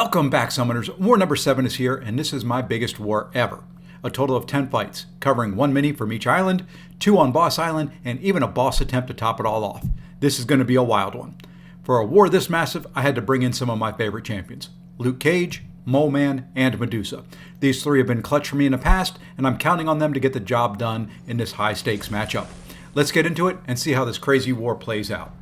Welcome back, Summoners. War number 7 is here, and this is my biggest war ever. A total of 10 fights, covering 1 mini from each island, 2 on Boss Island, and even a boss attempt to top it all off. This is going to be a wild one. For a war this massive, I had to bring in some of my favorite champions. Lukecage, Moleman, and Medusa. These 3 have been clutch for me in the past, and I'm counting on them to get the job done in this high-stakes matchup. Let's get into it and see how this crazy war plays out.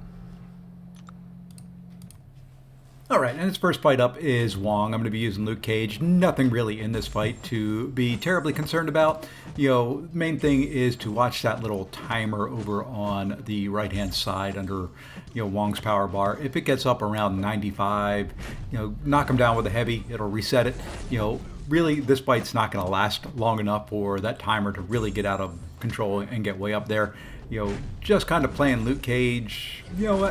Alright, and its first fight up is Wong. I'm going to be using Lukecage. Nothing really in this fight to be terribly concerned about. Main thing is to watch that little timer over on the right-hand side under, Wong's power bar. If it gets up around 95, knock him down with a heavy. It'll reset it. Really, this fight's not going to last long enough for that timer to really get out of control and get way up there. Just kind of playing Lukecage,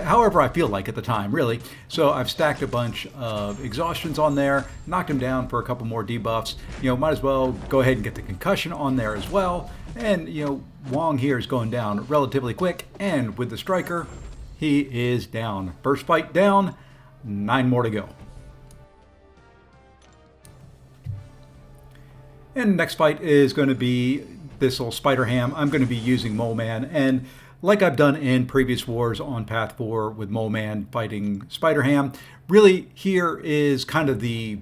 however I feel like at the time, really. So I've stacked a bunch of exhaustions on there, knocked him down for a couple more debuffs. Might as well go ahead and get the concussion on there as well. And, Wong here is going down relatively quick. And with the striker, he is down. First fight down, 9 more to go. And next fight is going to be this little spider ham. I'm going to be using Moleman, and like I've done in previous wars on Path 4 with Moleman fighting spider ham, really here is kind of the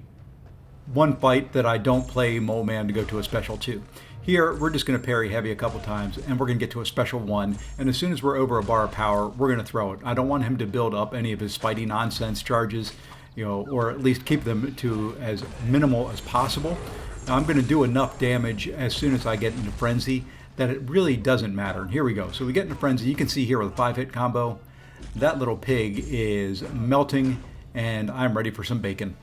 one fight that I don't play Moleman to go to a special 2. Here we're just going to parry heavy a couple times and we're going to get to a special 1, and as soon as we're over a bar of power, we're going to throw it. I don't want him to build up any of his fighty nonsense charges, or at least keep them to as minimal as possible. Now, I'm going to do enough damage as soon as I get into Frenzy that it really doesn't matter. And here we go. So we get into Frenzy. You can see here with a 5-hit combo, that little pig is melting, and I'm ready for some bacon.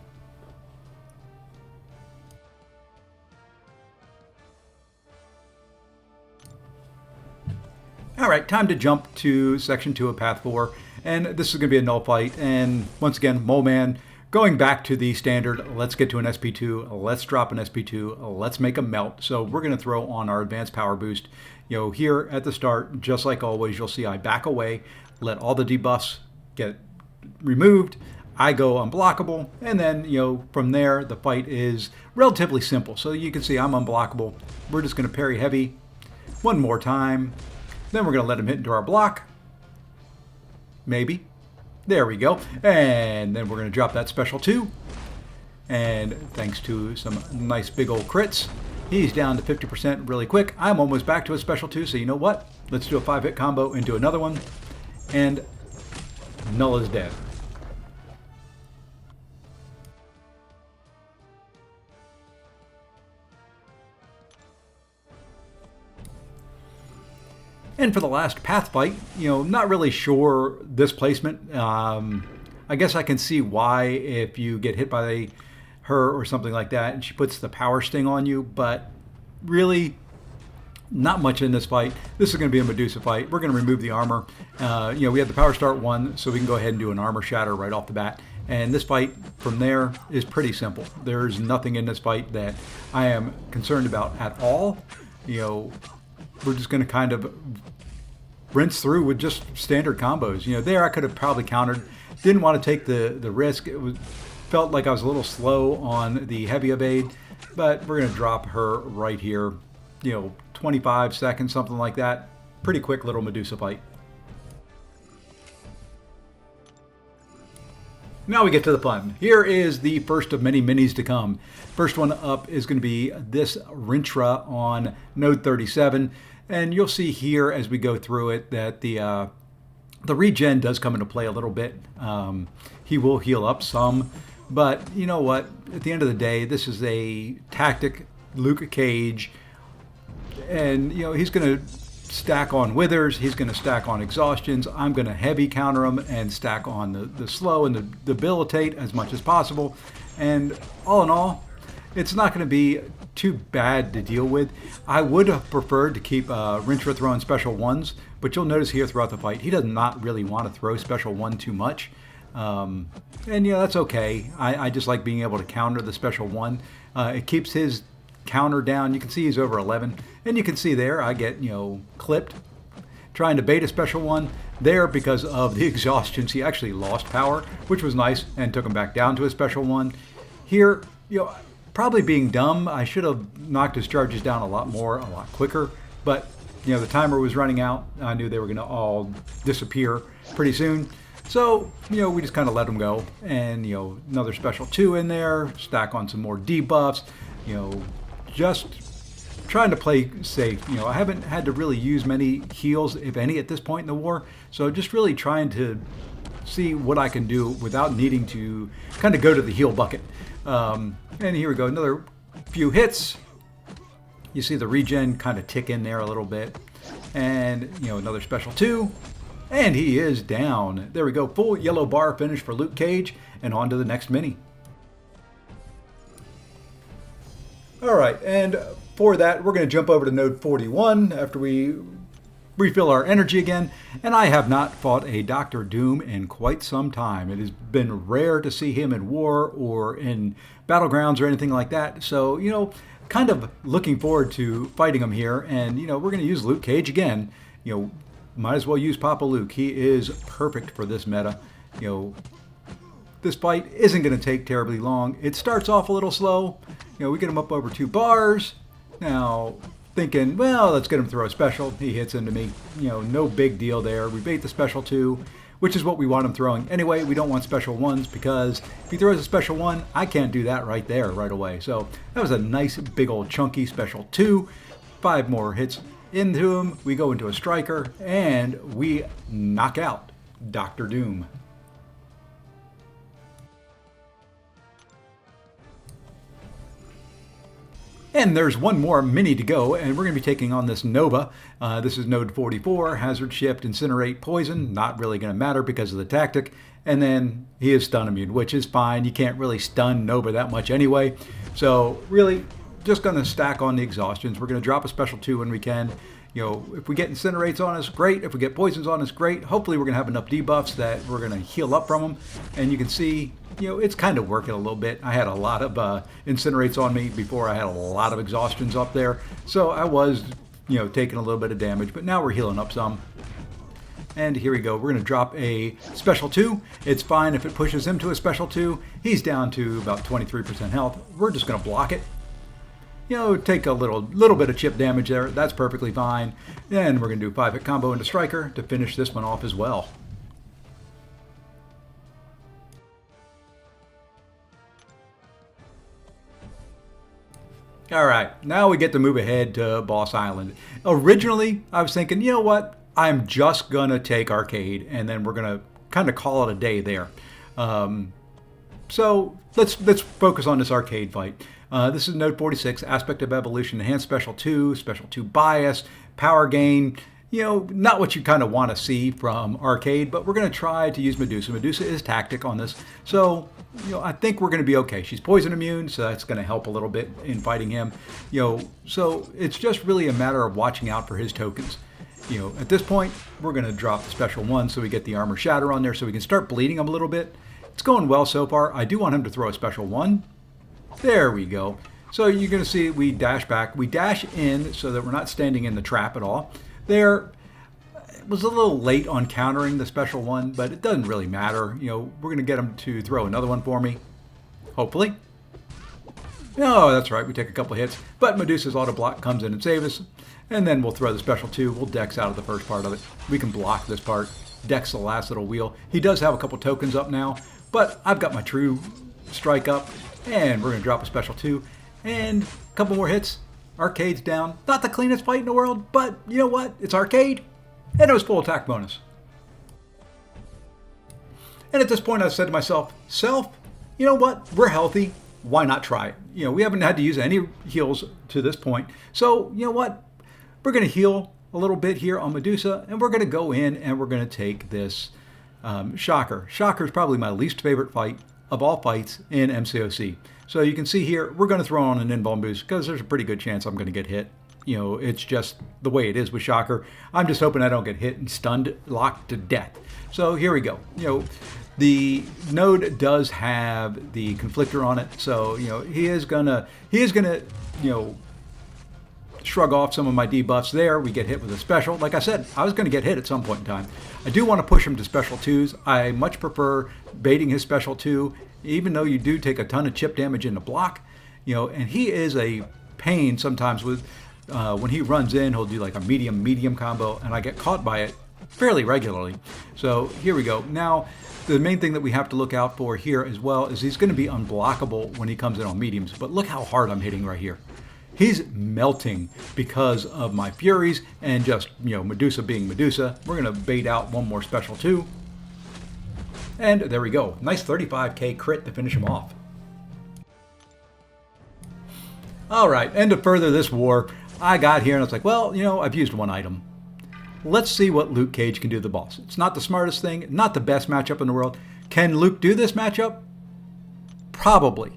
All right, time to jump to Section 2 of Path 4. And this is going to be a Knull fight. And once again, Moleman. Going back to the standard, let's get to an SP2, let's drop an SP2, let's make a melt. So we're going to throw on our advanced power boost. Here at the start, just like always, you'll see I back away, let all the debuffs get removed, I go unblockable, and then, from there, the fight is relatively simple. So you can see I'm unblockable. We're just going to parry heavy one more time. Then we're going to let him hit into our block. Maybe. There we go. And then we're going to drop that special 2. And thanks to some nice big old crits, he's down to 50% really quick. I'm almost back to a special 2, so you know what? Let's do a 5-hit combo into another one. And Knull is dead. And for the last path fight, not really sure this placement. I guess I can see why if you get hit by her or something like that and she puts the power sting on you, but really not much in this fight. This is going to be a Medusa fight. We're going to remove the armor. We have the power start 1, so we can go ahead and do an armor shatter right off the bat. And this fight from there is pretty simple. There's nothing in this fight that I am concerned about at all. We're just going to kind of rinse through with just standard combos. There I could have probably countered. Didn't want to take the risk. Felt like I was a little slow on the heavy evade, but we're going to drop her right here. 25 seconds, something like that. Pretty quick little Medusa fight. Now we get to the fun. Here is the first of many minis to come. First one up is going to be this Rintrah on node 37. And you'll see here as we go through it that the regen does come into play a little bit. He will heal up some. But you know what? At the end of the day, this is a tactic Lukecage. And, he's going to stack on withers, he's going to stack on exhaustions, I'm going to heavy counter him and stack on the slow and the debilitate as much as possible. And all in all, it's not going to be too bad to deal with. I would have preferred to keep Rintrah throwing special 1s, but you'll notice here throughout the fight, he does not really want to throw special 1 too much. And that's okay. I just like being able to counter the special 1. It keeps his counter down. You can see he's over 11, and you can see there I get clipped trying to bait a special 1 there because of the exhaustions. He actually lost power, which was nice, and took him back down to a special 1. Here, probably being dumb, I should have knocked his charges down a lot more, a lot quicker. But, the timer was running out. I knew they were going to all disappear pretty soon. So, we just kind of let them go. And, another special 2 in there, stack on some more debuffs, just trying to play safe. I haven't had to really use many heals, if any, at this point in the war. So just really trying to see what I can do without needing to kind of go to the heal bucket. And here we go, another few hits. You see the regen kind of tick in there a little bit. And, another special 2. And he is down. There we go, full yellow bar finish for Lukecage, and on to the next mini. All right, and for that, we're going to jump over to node 41 after we refill our energy again. And I have not fought a Dr. Doom in quite some time. It has been rare to see him in war or in battlegrounds or anything like that. So, kind of looking forward to fighting him here. And, we're going to use Lukecage again. Might as well use Papa Luke. He is perfect for this meta. This fight isn't going to take terribly long. It starts off a little slow. We get him up over 2 bars. Now, thinking, well, let's get him to throw a special. He hits into me. No big deal there. We bait the special 2, which is what we want him throwing. Anyway, we don't want special 1s because if he throws a special 1, I can't do that right there, right away. So that was a nice, big old chunky special 2. 5 more hits into him. We go into a striker, and we knock out Dr. Doom. And there's one more mini to go, and we're going to be taking on this Nova. This is node 44, hazard shift, incinerate, poison. Not really going to matter because of the tactic. And then he is stun immune, which is fine. You can't really stun Nova that much anyway. So really, just going to stack on the exhaustions. We're going to drop a special 2 when we can. If we get incinerates on us, great. If we get poisons on us, great. Hopefully we're going to have enough debuffs that we're going to heal up from them. And you can see, it's kind of working a little bit. I had a lot of incinerates on me before I had a lot of exhaustions up there. So I was, taking a little bit of damage. But now we're healing up some. And here we go. We're going to drop a special 2. It's fine if it pushes him to a special 2. He's down to about 23% health. We're just going to block it. Take a little bit of chip damage there. That's perfectly fine. Then we're going to do 5-hit combo into Striker to finish this one off as well. All right, now we get to move ahead to Boss Island. Originally, I was thinking, you know what? I'm just going to take Arcade, and then we're going to kind of call it a day there. So let's focus on this Arcade fight. This is node 46, Aspect of Evolution, Enhanced Special 2, Special 2 Bias, Power Gain. Not what you kind of want to see from Arcade, but we're going to try to use Medusa. Medusa is tactic on this, so I think we're going to be okay. She's poison immune, so that's going to help a little bit in fighting him. So it's just really a matter of watching out for his tokens. At this point, we're going to drop the special 1 so we get the Armor Shatter on there so we can start bleeding him a little bit. It's going well so far. I do want him to throw a special 1. There we go. So you're going to see we dash back. We dash in so that we're not standing in the trap at all. There was a little late on countering the special 1, but it doesn't really matter. We're going to get him to throw another one for me. Hopefully. No, that's right. We take a couple hits. But Medusa's auto block comes in and saves us. And then we'll throw the special 2. We'll dex out of the first part of it. We can block this part. Dex the last little wheel. He does have a couple tokens up now, but I've got my true strike up. And we're going to drop a special 2. And a couple more hits. Arcade's down. Not the cleanest fight in the world, but you know what? It's Arcade. And it was full attack bonus. And at this point, I've said to myself, you know what? We're healthy. Why not try it? We haven't had to use any heals to this point. So, you know what? We're going to heal a little bit here on Medusa. And we're going to go in and we're going to take this Shocker. Shocker is probably my least favorite fight of all fights in MCOC. So you can see here, we're going to throw on an invuln boost because there's a pretty good chance I'm going to get hit. It's just the way it is with Shocker. I'm just hoping I don't get hit and stunned, locked to death. So here we go. The node does have the conflictor on it, so he is gonna shrug off some of my debuffs there. We get hit with a special. Like I said, I was going to get hit at some point in time. I do want to push him to special 2s. I much prefer baiting his special 2, even though you do take a ton of chip damage in the block. You know, and he is a pain sometimes with when he runs in, he'll do like a medium combo, and I get caught by it fairly regularly. So here we go. Now, the main thing that we have to look out for here as well is he's going to be unblockable when he comes in on mediums. But look how hard I'm hitting right here. He's melting because of my Furies and just, you know, Medusa being Medusa. We're going to bait out one more special 2. And there we go. Nice 35k crit to finish him off. All right, and to further this war, I got here and I was like, well, you know, I've used one item. Let's see what lukecage can do to the boss. It's not the smartest thing, not the best matchup in the world. Can Luke do this matchup? Probably.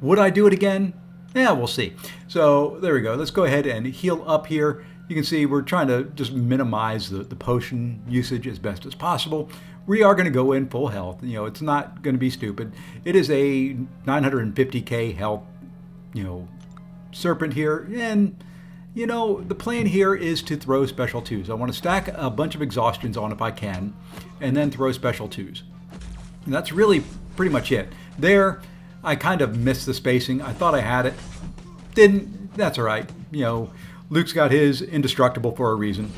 Would I do it again? Yeah, we'll see. So there we go. Let's go ahead and heal up here. You can see we're trying to just minimize the potion usage as best as possible. We are going to go in full health. You know, it's not going to be stupid. It is a 950k health, you know, Serpent here. And, you know, the plan here is to throw special 2s. I want to stack a bunch of exhaustions on if I can, and then throw special 2s. And that's really pretty much it. There, I kind of missed the spacing. I thought I had it. Didn't. That's all right. You know, Luke's got his indestructible for a reason.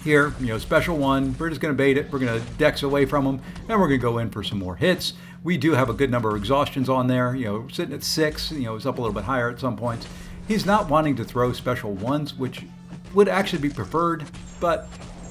Here, you know, special 1. We're just going to bait it. We're going to dex away from him, and we're going to go in for some more hits. We do have a good number of exhaustions on there. You know, sitting at 6. You know, it's up a little bit higher at some points. He's not wanting to throw special 1s, which would actually be preferred, but,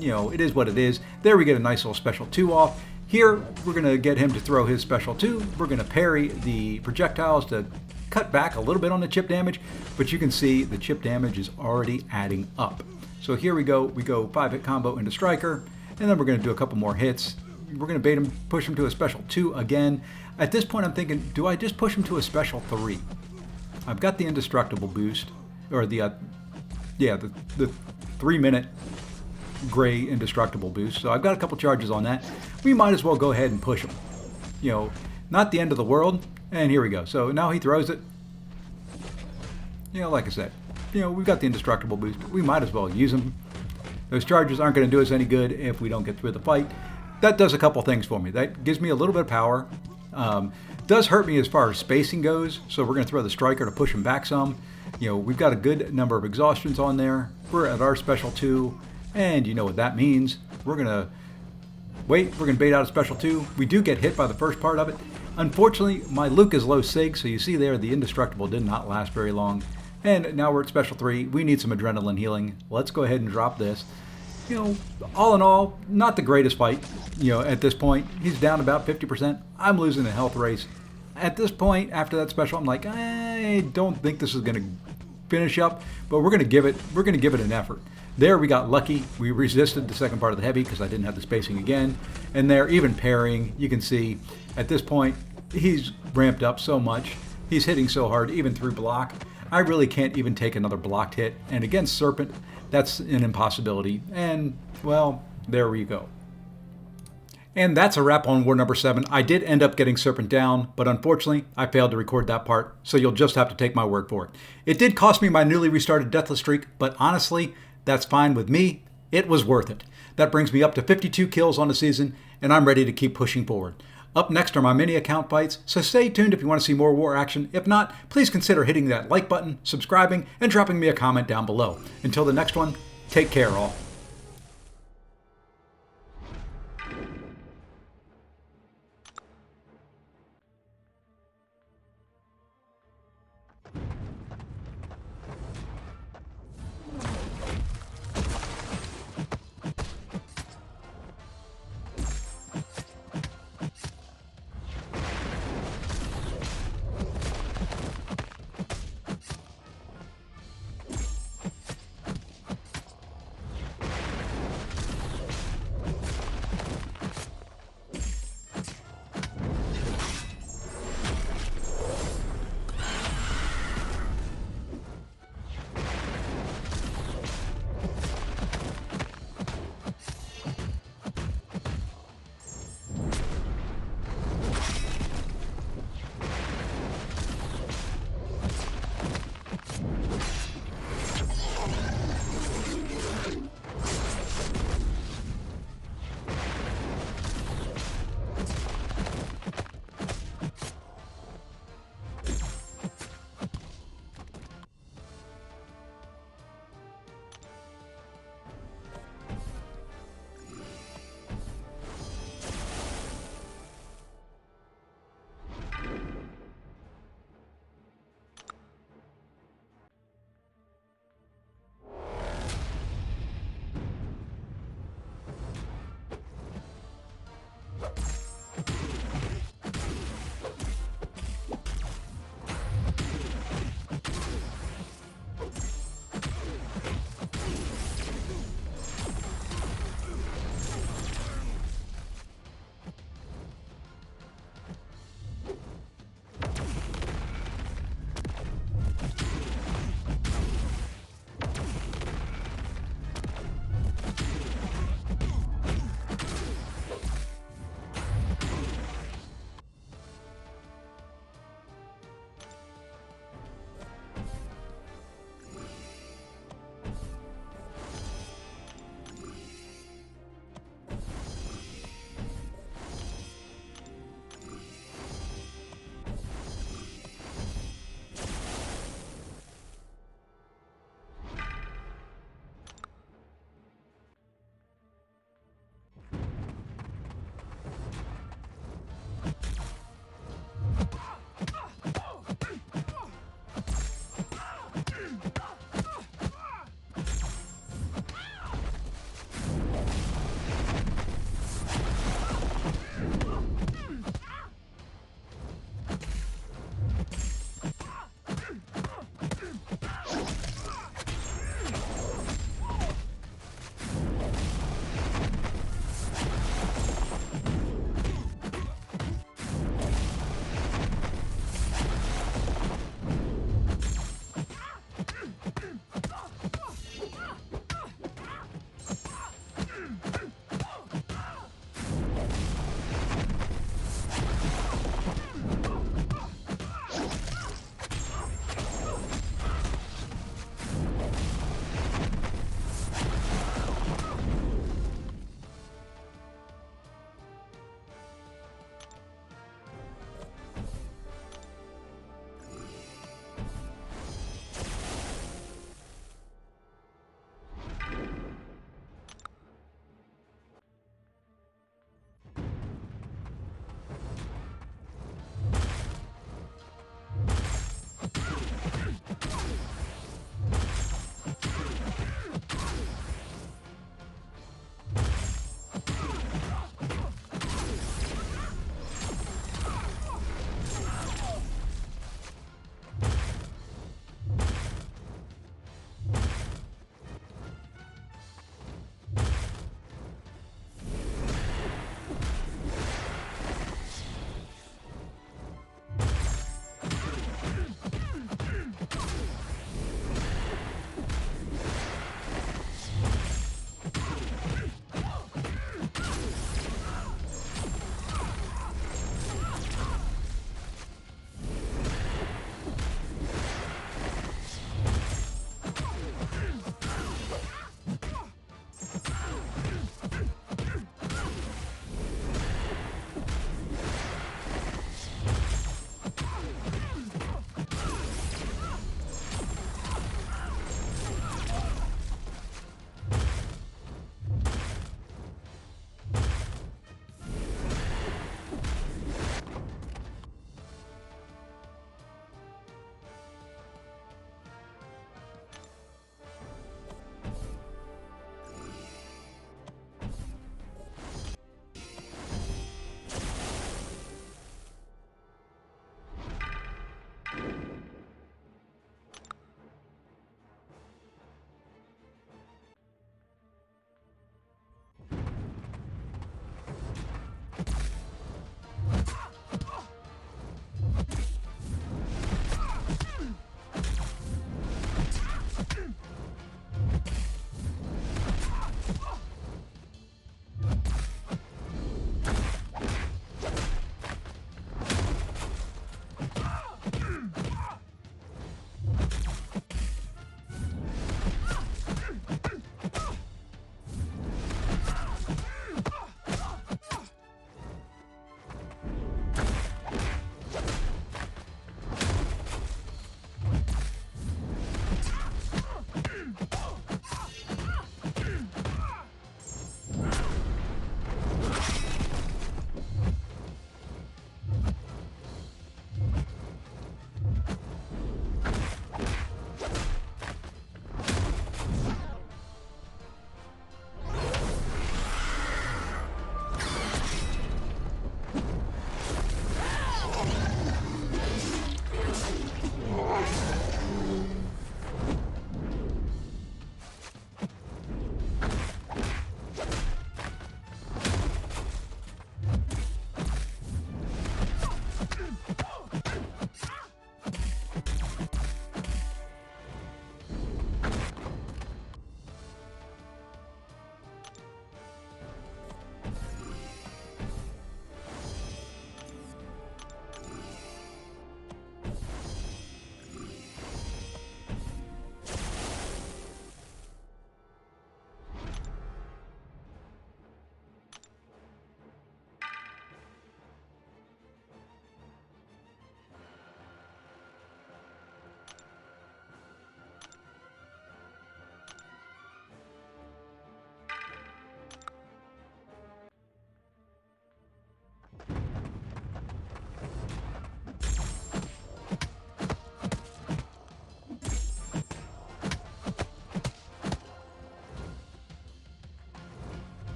you know, it is what it is. There we get a nice little special 2 off. Here, we're going to get him to throw his special 2. We're going to parry the projectiles to cut back a little bit on the chip damage, but you can see the chip damage is already adding up. So here we go 5-hit combo into Striker, and then we're going to do a couple more hits. We're going to bait him, push him to a special 2 again. At this point, I'm thinking, do I just push him to a special 3? I've got the indestructible boost, or the 3-minute gray indestructible boost. So I've got a couple charges on that. We might as well go ahead and push him. You know, not the end of the world. And here we go. So now he throws it. You know, like I said, you know, we've got the indestructible boost. We might as well use them. Those charges aren't going to do us any good if we don't get through the fight. That does a couple things for me. That gives me a little bit of power. Does hurt me as far as spacing goes, so we're going to throw the Striker to push him back some. You know, we've got a good number of exhaustions on there. We're at our special 2, and you know what that means. We're going to wait. We're going to bait out a special 2. We do get hit by the first part of it. Unfortunately, my Luke is low sig, so you see there the indestructible did not last very long. And now we're at special 3. We need some adrenaline healing. Let's go ahead and drop this. You know, all in all, not the greatest fight, you know, at this point. He's down about 50%. I'm losing the health race. At this point, after that special, I'm like, I don't think this is going to finish up, but we're going to give it an effort. There we got lucky. We resisted the second part of the heavy because I didn't have the spacing again. And there, even parrying, you can see at this point, he's ramped up so much. He's hitting so hard, even through block. I really can't even take another blocked hit. And against Serpent, that's an impossibility. And, well, there we go. And that's a wrap on War number 7. I did end up getting Serpent down, but unfortunately, I failed to record that part, so you'll just have to take my word for it. It did cost me my newly restarted Deathless Streak, but honestly, that's fine with me. It was worth it. That brings me up to 52 kills on the season, and I'm ready to keep pushing forward. Up next are my mini account fights, so stay tuned if you want to see more war action. If not, please consider hitting that like button, subscribing, and dropping me a comment down below. Until the next one, take care all.